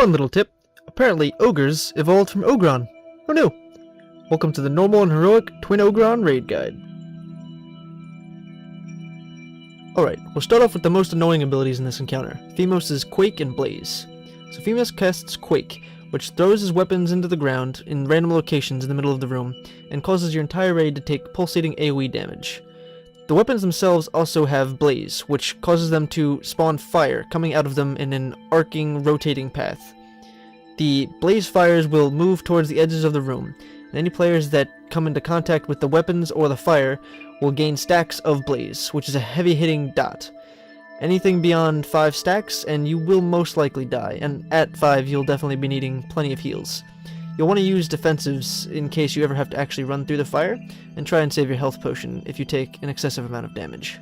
Fun little tip. Apparently, ogres evolved from Ogron. Who knew? Welcome to the normal and heroic Twin Ogron raid guide. Alright, we'll start off with the most annoying abilities in this encounter. Phemos' Quake and Blaze. So Phemos casts Quake, which throws his weapons into the ground in random locations in the middle of the room, and causes your entire raid to take pulsating AoE damage. The weapons themselves also have Blaze, which causes them to spawn fire coming out of them in an arcing, rotating path. The Blaze fires will move towards the edges of the room, and any players that come into contact with the weapons or the fire will gain stacks of Blaze, which is a heavy-hitting dot. Anything beyond 5 stacks, and you will most likely die, and at 5 you'll definitely be needing plenty of heals. You'll want to use defensives in case you ever have to actually run through the fire, and try and save your health potion if you take an excessive amount of damage.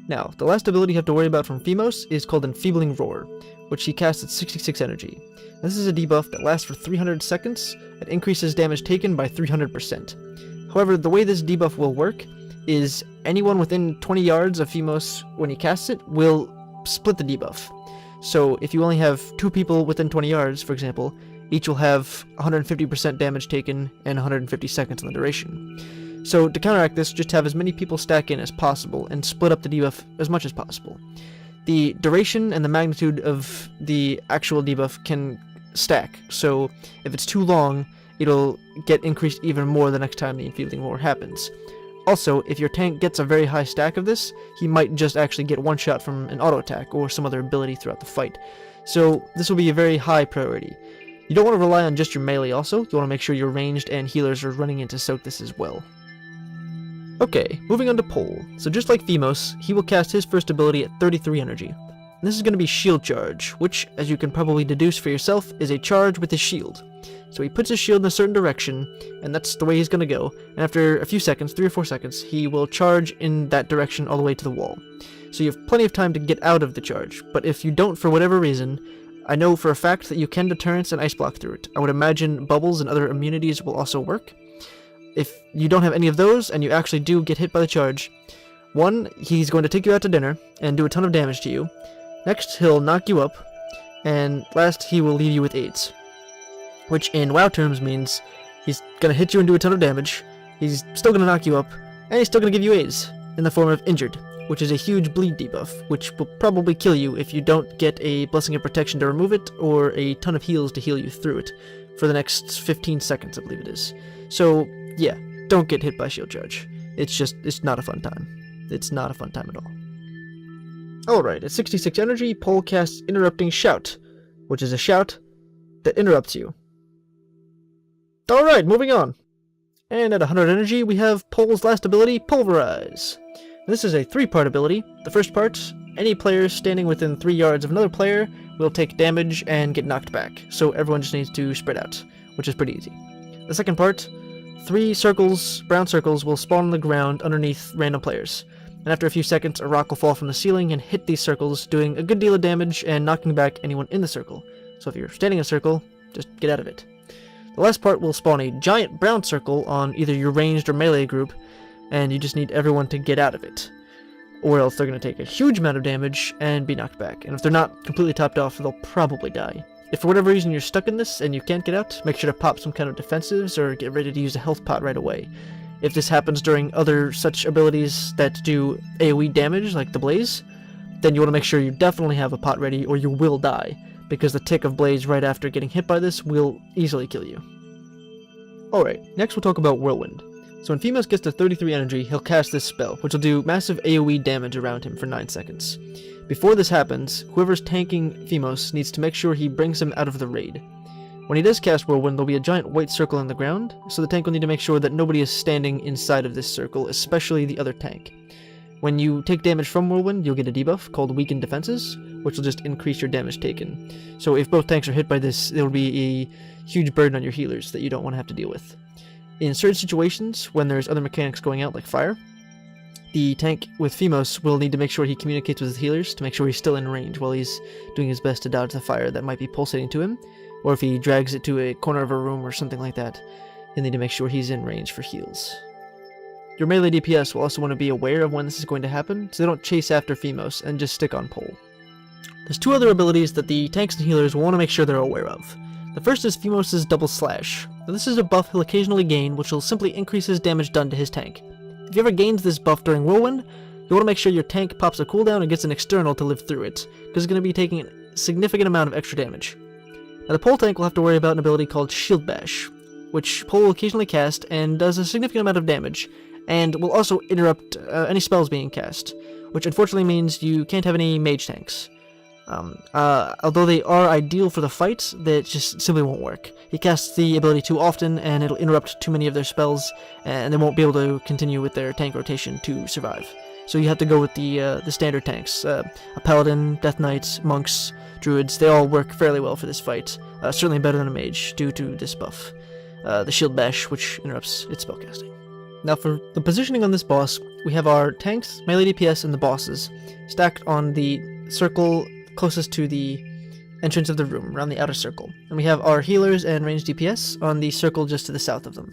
Now, the last ability you have to worry about from Phemos is called Enfeebling Roar, which he casts at 66 energy. This is a debuff that lasts for 300 seconds and increases damage taken by 300%. However, the way this debuff will work is anyone within 20 yards of Phemos when he casts it will split the debuff. So if you only have 2 people within 20 yards, for example, each will have 150% damage taken and 150 seconds in the duration. So to counteract this, just have as many people stack in as possible and split up the debuff as much as possible. The duration and the magnitude of the actual debuff can stack, so if it's too long, it'll get increased even more the next time the Enfeebling Roar happens. Also, if your tank gets a very high stack of this, he might just actually get one shot from an auto attack or some other ability throughout the fight. So this will be a very high priority. You don't want to rely on just your melee also, you want to make sure your ranged and healers are running in to soak this as well. Okay, moving on to Pole. So just like Phemos, he will cast his first ability at 33 energy. And this is going to be Shield Charge, which, as you can probably deduce for yourself, is a charge with his shield. So he puts his shield in a certain direction, and that's the way he's going to go, and after a few seconds, 3 or 4 seconds, he will charge in that direction all the way to the wall. So you have plenty of time to get out of the charge, but if you don't for whatever reason, I know for a fact that you can deterrence and ice block through it. I would imagine bubbles and other immunities will also work. If you don't have any of those, and you actually do get hit by the charge, 1, he's going to take you out to dinner, and do a ton of damage to you. Next, he'll knock you up, and last, he will leave you with AIDS. Which in WoW terms means he's going to hit you and do a ton of damage, he's still going to knock you up, and he's still going to give you AIDS, in the form of Injured, which is a huge bleed debuff, which will probably kill you if you don't get a Blessing of Protection to remove it, or a ton of heals to heal you through it, for the next 15 seconds, I believe it is. So, yeah, don't get hit by Shield Charge. It's not a fun time. It's not a fun time at all. Alright, at 66 energy, Pole casts Interrupting Shout, which is a shout that interrupts you. Alright, moving on. And at 100 energy, we have Pole's last ability, Pulverize. This is a 3-part ability. The first part, any player standing within 3 yards of another player will take damage and get knocked back, so everyone just needs to spread out, which is pretty easy. The second part, 3 circles, brown circles, will spawn on the ground underneath random players, and after a few seconds, a rock will fall from the ceiling and hit these circles, doing a good deal of damage and knocking back anyone in the circle. So if you're standing in a circle, just get out of it. The last part will spawn a giant brown circle on either your ranged or melee group, and you just need everyone to get out of it, or else they're going to take a huge amount of damage and be knocked back, and if they're not completely topped off, they'll probably die. If for whatever reason you're stuck in this and you can't get out, make sure to pop some kind of defensives or get ready to use a health pot right away. If this happens during other such abilities that do AoE damage, like the Blaze, then you want to make sure you definitely have a pot ready or you will die, because the tick of Blaze right after getting hit by this will easily kill you. Alright, next we'll talk about Whirlwind. So when Phemos gets to 33 energy, he'll cast this spell, which will do massive AoE damage around him for 9 seconds. Before this happens, whoever's tanking Phemos needs to make sure he brings him out of the raid. When he does cast Whirlwind, there'll be a giant white circle on the ground, so the tank will need to make sure that nobody is standing inside of this circle, especially the other tank. When you take damage from Whirlwind, you'll get a debuff called Weakened Defenses, which will just increase your damage taken. So if both tanks are hit by this, there will be a huge burden on your healers that you don't want to have to deal with. In certain situations, when there's other mechanics going out, like fire, the tank with Phemos will need to make sure he communicates with his healers to make sure he's still in range while he's doing his best to dodge the fire that might be pulsating to him, or if he drags it to a corner of a room or something like that, he'll need to make sure he's in range for heals. Your melee DPS will also want to be aware of when this is going to happen, so they don't chase after Phemos and just stick on Pole. There's two other abilities that the tanks and healers will want to make sure they're aware of. The first is Feimos' Double Slash. Now, this is a buff he'll occasionally gain, which will simply increase his damage done to his tank. If he ever gains this buff during Whirlwind, you want to make sure your tank pops a cooldown and gets an external to live through it, because it's going to be taking a significant amount of extra damage. Now, the pole tank will have to worry about an ability called Shield Bash, which Pole will occasionally cast and does a significant amount of damage, and will also interrupt any spells being cast, which unfortunately means you can't have any mage tanks. Although they are ideal for the fight, that just simply won't work. He casts the ability too often, and it'll interrupt too many of their spells, and they won't be able to continue with their tank rotation to survive. So you have to go with the standard tanks. A paladin, death knights, monks, druids, they all work fairly well for this fight. Certainly better than a mage, due to this buff. The Shield Bash, which interrupts its spellcasting. Now for the positioning on this boss, we have our tanks, melee DPS, and the bosses stacked on the circle closest to the entrance of the room, around the outer circle. And we have our healers and ranged DPS on the circle just to the south of them.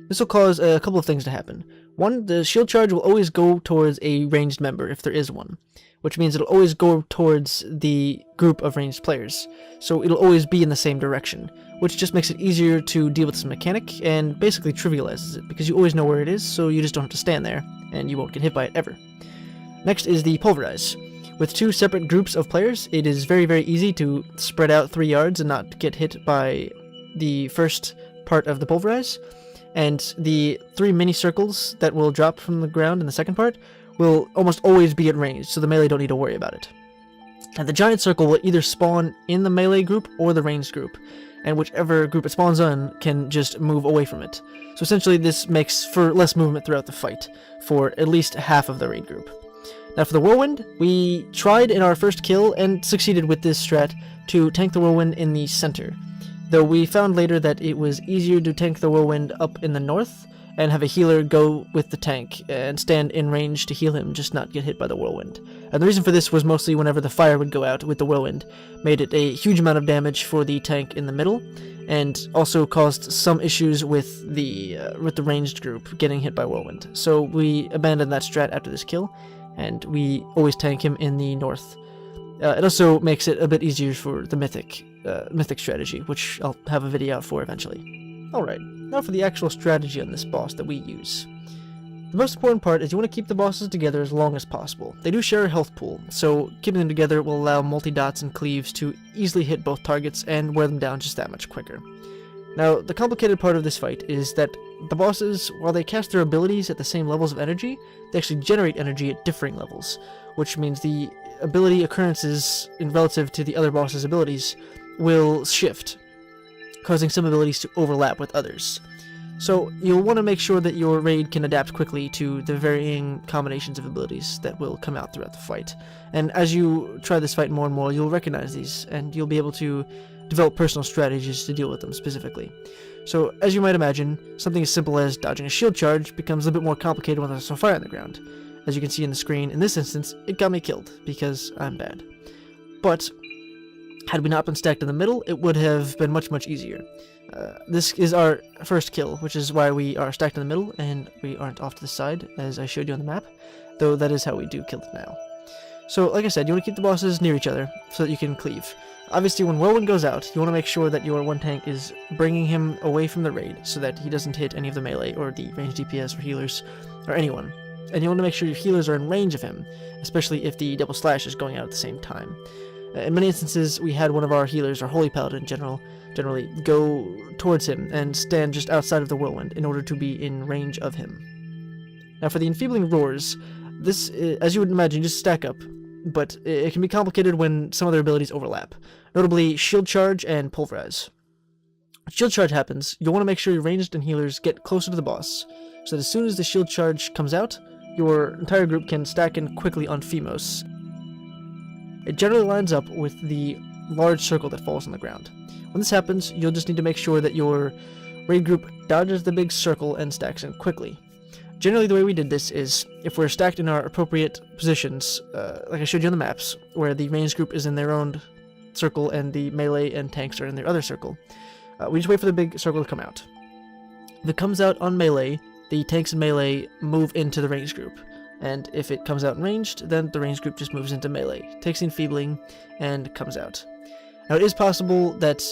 This will cause a couple of things to happen. One, the shield charge will always go towards a ranged member, if there is one, which means it'll always go towards the group of ranged players, so it'll always be in the same direction, which just makes it easier to deal with this mechanic, and basically trivializes it, because you always know where it is, so you just don't have to stand there, and you won't get hit by it ever. Next is the Pulverize. With two separate groups of players, it is very, very easy to spread out 3 yards and not get hit by the first part of the Pulverize, and the 3 mini circles that will drop from the ground in the second part will almost always be at range, so the melee don't need to worry about it. And the giant circle will either spawn in the melee group or the ranged group, and whichever group it spawns on can just move away from it. So essentially this makes for less movement throughout the fight, for at least half of the raid group. Now for the Whirlwind, we tried in our first kill and succeeded with this strat to tank the Whirlwind in the center, though we found later that it was easier to tank the Whirlwind up in the north and have a healer go with the tank and stand in range to heal him, just not get hit by the Whirlwind. And the reason for this was mostly whenever the fire would go out with the Whirlwind, made it a huge amount of damage for the tank in the middle, and also caused some issues with the ranged group getting hit by Whirlwind. So we abandoned that strat after this kill, and we always tank him in the north. It also makes it a bit easier for the mythic strategy, which I'll have a video out for eventually. Alright, now for the actual strategy on this boss that we use. The most important part is you want to keep the bosses together as long as possible. They do share a health pool, so keeping them together will allow multi-dots and cleaves to easily hit both targets and wear them down just that much quicker. Now, the complicated part of this fight is that the bosses, while they cast their abilities at the same levels of energy, they actually generate energy at differing levels, which means the ability occurrences in relative to the other boss's abilities will shift, causing some abilities to overlap with others. So you'll want to make sure that your raid can adapt quickly to the varying combinations of abilities that will come out throughout the fight. And as you try this fight more and more, you'll recognize these, and you'll be able to develop personal strategies to deal with them specifically. So, as you might imagine, something as simple as dodging a shield charge becomes a little bit more complicated when there's a fire on the ground. As you can see in the screen, in this instance, it got me killed, because I'm bad. But, had we not been stacked in the middle, it would have been much, much easier. This is our first kill, which is why we are stacked in the middle, and we aren't off to the side, as I showed you on the map, though that is how we do kill them now. So, like I said, you want to keep the bosses near each other, so that you can cleave. Obviously, when Whirlwind goes out, you want to make sure that your one tank is bringing him away from the raid, so that he doesn't hit any of the melee, or the ranged DPS, or healers, or anyone. And you want to make sure your healers are in range of him, especially if the double slash is going out at the same time. In many instances, we had one of our healers, our Holy Paladin generally, go towards him and stand just outside of the Whirlwind in order to be in range of him. Now for the Enfeebling Roars, this, as you would imagine, just stack up, but it can be complicated when some other abilities overlap, notably Shield Charge and Pulverize. When Shield Charge happens, you'll want to make sure your ranged and healers get closer to the boss, so that as soon as the Shield Charge comes out, your entire group can stack in quickly on Feimos. It generally lines up with the large circle that falls on the ground. When this happens, you'll just need to make sure that your raid group dodges the big circle and stacks in quickly. Generally, the way we did this is, if we're stacked in our appropriate positions, like I showed you on the maps, where the ranged group is in their own circle and the melee and tanks are in their other circle, we just wait for the big circle to come out. If it comes out on melee, the tanks and melee move into the ranged group. and if it comes out in ranged, then the ranged group just moves into melee, takes the Enfeebling, and comes out. Now it is possible that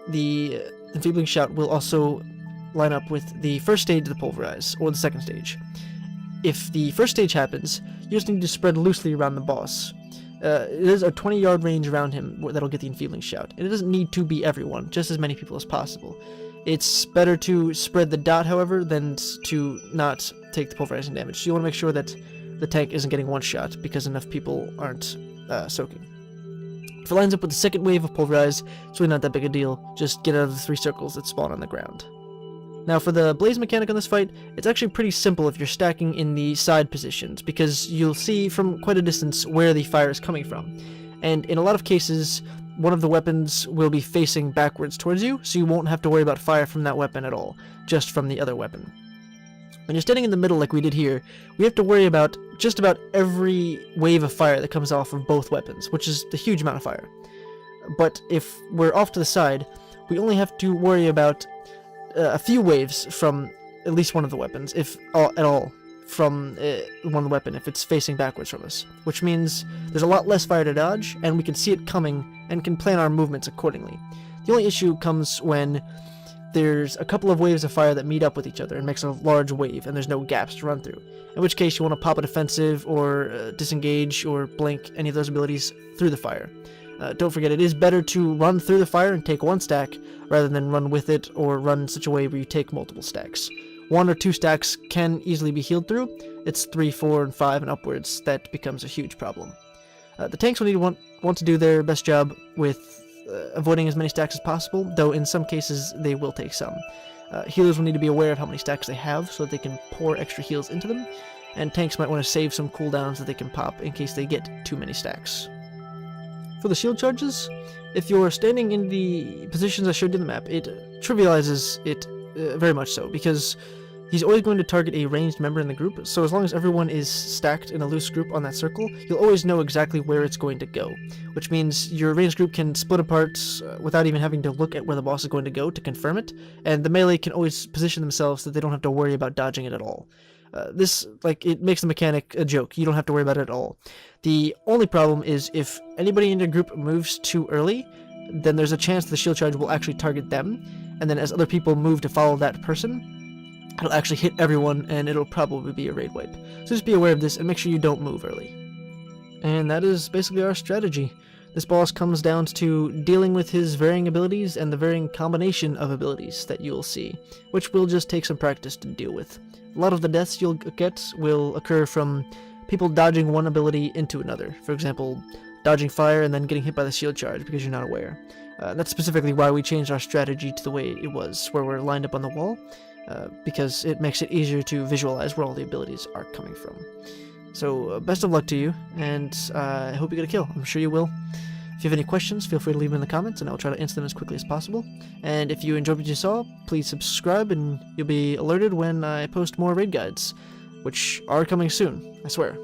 the Enfeebling Shout will also line up with the first stage of the Pulverize, or the second stage. If the first stage happens, you just need to spread loosely around the boss. It is a 20-yard range around him that'll get the Enfeebling Shout, and it doesn't need to be everyone, just as many people as possible. It's better to spread the dot, however, than to not take the pulverizing damage. So you want to make sure that the tank isn't getting one shot, because enough people aren't soaking. If it lines up with the second wave of Pulverize, it's really not that big a deal. Just get out of the 3 circles that spawn on the ground. Now for the Blaze mechanic on this fight, it's actually pretty simple if you're stacking in the side positions, because you'll see from quite a distance where the fire is coming from. And in a lot of cases, one of the weapons will be facing backwards towards you, so you won't have to worry about fire from that weapon at all, just from the other weapon. When you're standing in the middle like we did here, we have to worry about just about every wave of fire that comes off of both weapons, which is a huge amount of fire. But if we're off to the side, we only have to worry about a few waves from at least one of the weapons, if at all, from one weapon if it's facing backwards from us, which means there's a lot less fire to dodge, and we can see it coming and can plan our movements accordingly. The only issue comes when there's a couple of waves of fire that meet up with each other and makes a large wave, and there's no gaps to run through, in which case you want to pop a defensive or disengage or blink any of those abilities through the fire. Don't forget, it is better to run through the fire and take one stack rather than run with it or run in such a way where you take multiple stacks. 1 or 2 stacks can easily be healed through. It's 3, 4, and 5 and upwards that becomes a huge problem. The tanks will want to do their best job with avoiding as many stacks as possible, though in some cases they will take some. Healers will need to be aware of how many stacks they have so that they can pour extra heals into them, and tanks might want to save some cooldowns that they can pop in case they get too many stacks. For the shield charges, if you're standing in the positions I showed you in the map, it trivializes it very much so, because he's always going to target a ranged member in the group, so as long as everyone is stacked in a loose group on that circle, you'll always know exactly where it's going to go, which means your ranged group can split apart without even having to look at where the boss is going to go to confirm it, and the melee can always position themselves so that they don't have to worry about dodging it at all. It makes the mechanic a joke. You don't have to worry about it at all. The only problem is if anybody in your group moves too early, then there's a chance the shield charge will actually target them, and then as other people move to follow that person, it'll actually hit everyone, and it'll probably be a raid wipe. So just be aware of this, and make sure you don't move early. And that is basically our strategy. This boss comes down to dealing with his varying abilities and the varying combination of abilities that you'll see, which will just take some practice to deal with. A lot of the deaths you'll get will occur from people dodging one ability into another. For example, dodging fire and then getting hit by the shield charge because you're not aware. That's specifically why we changed our strategy to the way it was, where we're lined up on the wall, because it makes it easier to visualize where all the abilities are coming from. So best of luck to you, and I hope you get a kill. I'm sure you will. If you have any questions, feel free to leave them in the comments, and I'll try to answer them as quickly as possible. And if you enjoyed what you saw, please subscribe, and you'll be alerted when I post more raid guides, which are coming soon, I swear.